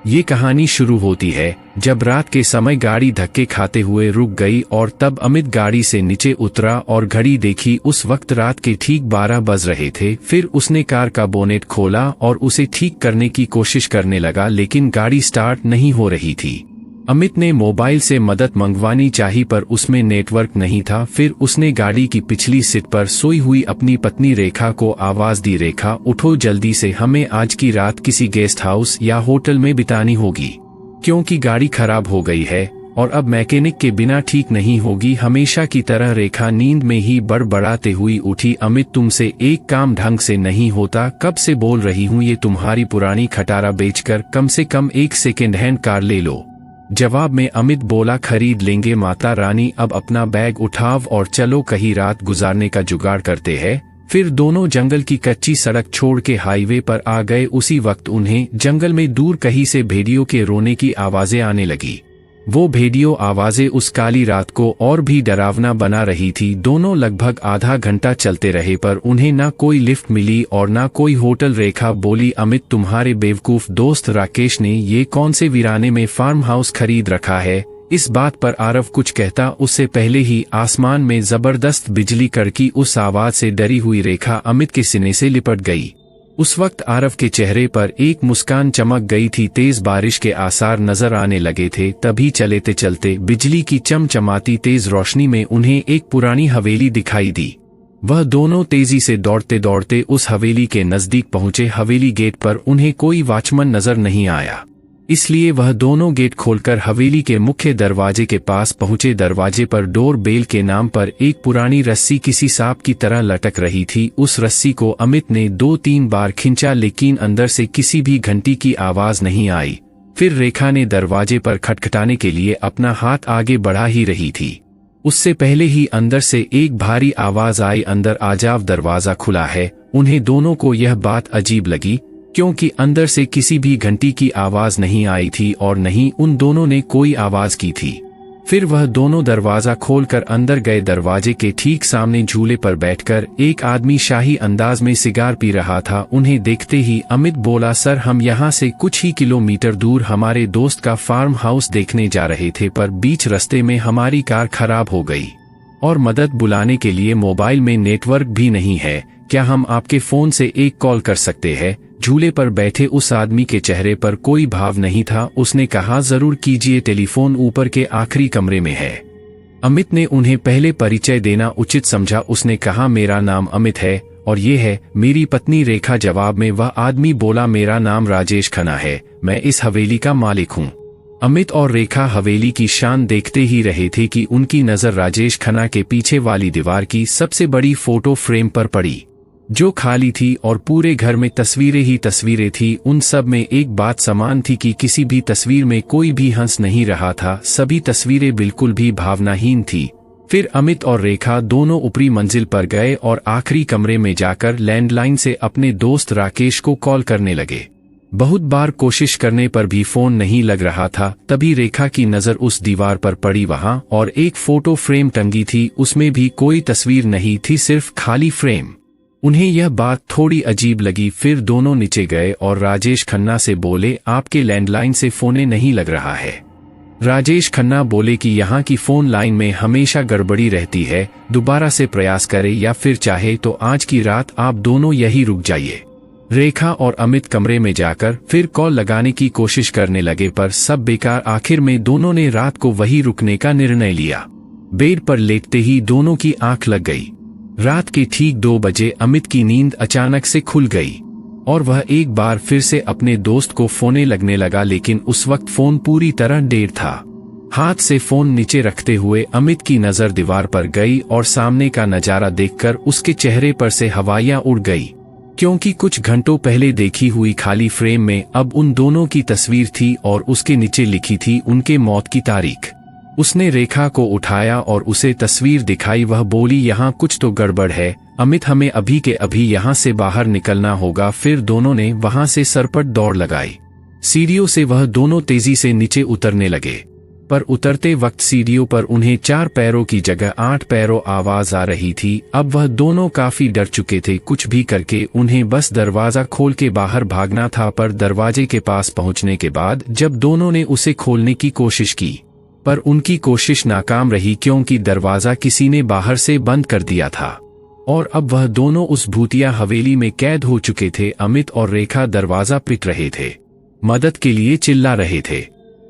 ये कहानी शुरू होती है जब रात के समय गाड़ी धक्के खाते हुए रुक गई और तब अमित गाड़ी से नीचे उतरा और घड़ी देखी। उस वक्त रात के ठीक 12 बज रहे थे। फिर उसने कार का बोनेट खोला और उसे ठीक करने की कोशिश करने लगा, लेकिन गाड़ी स्टार्ट नहीं हो रही थी। अमित ने मोबाइल से मदद मंगवानी चाही पर उसमें नेटवर्क नहीं था। फिर उसने गाड़ी की पिछली सीट पर सोई हुई अपनी पत्नी रेखा को आवाज दी, रेखा उठो जल्दी से, हमें आज की रात किसी गेस्ट हाउस या होटल में बितानी होगी क्योंकि गाड़ी खराब हो गई है और अब मैकेनिक के बिना ठीक नहीं होगी। हमेशा की तरह रेखा नींद में ही बड़बड़ाते हुई उठी, अमित तुमसे एक काम ढंग से नहीं होता, कब से बोल रही हूँ ये तुम्हारी पुरानी खटारा बेचकर कम से कम एक सेकेंड हैंड कार ले लो। जवाब में अमित बोला, खरीद लेंगे माता रानी, अब अपना बैग उठाव और चलो कहीं रात गुजारने का जुगाड़ करते हैं। फिर दोनों जंगल की कच्ची सड़क छोड़ के हाईवे पर आ गए। उसी वक्त उन्हें जंगल में दूर कहीं से भेड़ियों के रोने की आवाजें आने लगी। वो भेड़ियों आवाजें उस काली रात को और भी डरावना बना रही थी। दोनों लगभग आधा घंटा चलते रहे पर उन्हें ना कोई लिफ्ट मिली और ना कोई होटल। रेखा बोली, अमित तुम्हारे बेवकूफ दोस्त राकेश ने ये कौन से वीराने में फार्म हाउस खरीद रखा है। इस बात पर आरव कुछ कहता उससे पहले ही आसमान में जबरदस्त बिजली कड़की। उस आवाज से डरी हुई रेखा अमित के सीने से लिपट गई। उस वक्त आरव के चेहरे पर एक मुस्कान चमक गई थी। तेज बारिश के आसार नजर आने लगे थे। तभी चलते चलते बिजली की चमचमाती तेज रोशनी में उन्हें एक पुरानी हवेली दिखाई दी। वह दोनों तेजी से दौड़ते दौड़ते उस हवेली के नजदीक पहुंचे। हवेली गेट पर उन्हें कोई वॉचमैन नजर नहीं आया, इसलिए वह दोनों गेट खोलकर हवेली के मुख्य दरवाजे के पास पहुंचे। दरवाजे पर डोर बेल के नाम पर एक पुरानी रस्सी किसी सांप की तरह लटक रही थी। उस रस्सी को अमित ने 2-3 बार खींचा, लेकिन अंदर से किसी भी घंटी की आवाज नहीं आई। फिर रेखा ने दरवाजे पर खटखटाने के लिए अपना हाथ आगे बढ़ा ही रही थी, उससे पहले ही अंदर से एक भारी आवाज आई, अंदर आ जाओ, दरवाजा खुला है। उन्हें दोनों को यह बात अजीब लगी क्योंकि अंदर से किसी भी घंटी की आवाज नहीं आई थी और नहीं उन दोनों ने कोई आवाज की थी। फिर वह दोनों दरवाजा खोलकर अंदर गए। दरवाजे के ठीक सामने झूले पर बैठकर एक आदमी शाही अंदाज में सिगार पी रहा था। उन्हें देखते ही अमित बोला, सर हम यहाँ से कुछ ही किलोमीटर दूर हमारे दोस्त का फार्म हाउस देखने जा रहे थे, पर बीच रास्ते में हमारी कार खराब हो गई और मदद बुलाने के लिए मोबाइल में नेटवर्क भी नहीं है। क्या हम आपके फोन से एक कॉल कर सकते हैं। झूले पर बैठे उस आदमी के चेहरे पर कोई भाव नहीं था। उसने कहा, जरूर कीजिए, टेलीफोन ऊपर के आखिरी कमरे में है। अमित ने उन्हें पहले परिचय देना उचित समझा। उसने कहा, मेरा नाम अमित है और ये है मेरी पत्नी रेखा। जवाब में वह आदमी बोला, मेरा नाम राजेश खन्ना है, मैं इस हवेली का मालिक हूँ। अमित और रेखा हवेली की शान देखते ही रहे थे कि उनकी नजर राजेश खन्ना के पीछे वाली दीवार की सबसे बड़ी फोटो फ्रेम पर पड़ी, जो खाली थी और पूरे घर में तस्वीरें ही तस्वीरें थी। उन सब में एक बात समान थी कि किसी भी तस्वीर में कोई भी हंस नहीं रहा था। सभी तस्वीरें बिल्कुल भी भावनाहीन थी। फिर अमित और रेखा दोनों ऊपरी मंजिल पर गए और आखिरी कमरे में जाकर लैंडलाइन से अपने दोस्त राकेश को कॉल करने लगे। बहुत बार कोशिश करने पर भी फोन नहीं लग रहा था। तभी रेखा की नजर उस दीवार पर पड़ी, वहां और एक फोटो फ्रेम टंगी थी। उसमें भी कोई तस्वीर नहीं थी, सिर्फ खाली फ्रेम। उन्हें यह बात थोड़ी अजीब लगी। फिर दोनों नीचे गए और राजेश खन्ना से बोले, आपके लैंडलाइन से फोने नहीं लग रहा है। राजेश खन्ना बोले कि यहाँ की फोन लाइन में हमेशा गड़बड़ी रहती है, दोबारा से प्रयास करें या फिर चाहे तो आज की रात आप दोनों यही रुक जाइए। रेखा और अमित कमरे में जाकर फिर कॉल लगाने की कोशिश करने लगे, पर सब बेकार। आखिर में दोनों ने रात को वही रुकने का निर्णय लिया। बेड पर लेटते ही दोनों की आंख लग गई। रात के ठीक 2 बजे अमित की नींद अचानक से खुल गई और वह एक बार फिर से अपने दोस्त को फोने लगने लगा, लेकिन उस वक्त फोन पूरी तरह डेड था। हाथ से फोन नीचे रखते हुए अमित की नजर दीवार पर गई और सामने का नजारा देखकर उसके चेहरे पर से हवाइयां उड़ गई, क्योंकि कुछ घंटों पहले देखी हुई खाली फ्रेम में अब उन दोनों की तस्वीर थी और उसके नीचे लिखी थी उनके मौत की तारीख। उसने रेखा को उठाया और उसे तस्वीर दिखाई। वह बोली, यहाँ कुछ तो गड़बड़ है अमित, हमें अभी के अभी यहाँ से बाहर निकलना होगा। फिर दोनों ने वहां से सरपट दौड़ लगाई। सीढ़ियों से वह दोनों तेजी से नीचे उतरने लगे। पर उतरते वक्त सीढ़ियों पर उन्हें 4 पैरों की जगह 8 पैरों आवाज आ रही थी। अब वह दोनों काफी डर चुके थे। कुछ भी करके उन्हें बस दरवाजा खोल के बाहर भागना था, पर दरवाजे के पास पहुंचने के बाद जब दोनों ने उसे खोलने की कोशिश की, पर उनकी कोशिश नाकाम रही क्योंकि दरवाजा किसी ने बाहर से बंद कर दिया था और अब वह दोनों उस भूतिया हवेली में कैद हो चुके थे। अमित और रेखा दरवाजा पीट रहे थे, मदद के लिए चिल्ला रहे थे।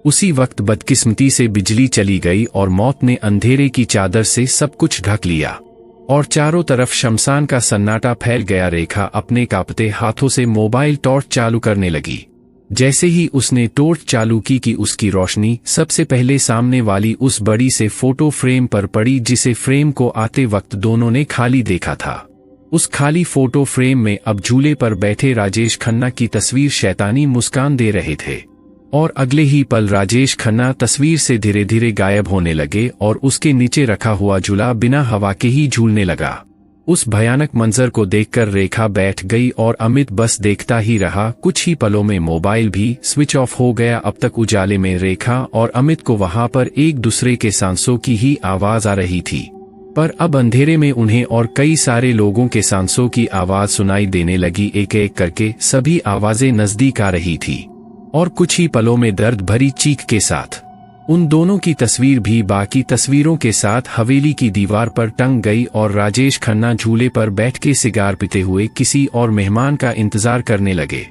उसी वक्त बदकिस्मती से बिजली चली गई और मौत ने अंधेरे की चादर से सब कुछ ढक लिया और चारों तरफ शमशान का सन्नाटा फैल गया। रेखा अपने कांपते हाथों से मोबाइल टॉर्च चालू करने लगी। जैसे ही उसने टॉर्च चालू की कि उसकी रोशनी सबसे पहले सामने वाली उस बड़ी से फोटो फ्रेम पर पड़ी, जिसे फ्रेम को आते वक्त दोनों ने खाली देखा था। उस खाली फोटो फ्रेम में अब झूले पर बैठे राजेश खन्ना की तस्वीर शैतानी मुस्कान दे रहे थे और अगले ही पल राजेश खन्ना तस्वीर से धीरे धीरे गायब होने लगे और उसके नीचे रखा हुआ झूला बिना हवा के ही झूलने लगा। उस भयानक मंजर को देखकर रेखा बैठ गई और अमित बस देखता ही रहा। कुछ ही पलों में मोबाइल भी स्विच ऑफ हो गया। अब तक उजाले में रेखा और अमित को वहां पर एक दूसरे के सांसों की ही आवाज आ रही थी, पर अब अंधेरे में उन्हें और कई सारे लोगों के सांसों की आवाज सुनाई देने लगी। एक एक करके सभी आवाजें नजदीक आ रही थी और कुछ ही पलों में दर्द भरी चीख के साथ उन दोनों की तस्वीर भी बाकी तस्वीरों के साथ हवेली की दीवार पर टंग गई और राजेश खन्ना झूले पर बैठ के सिगार पीते हुए किसी और मेहमान का इंतजार करने लगे।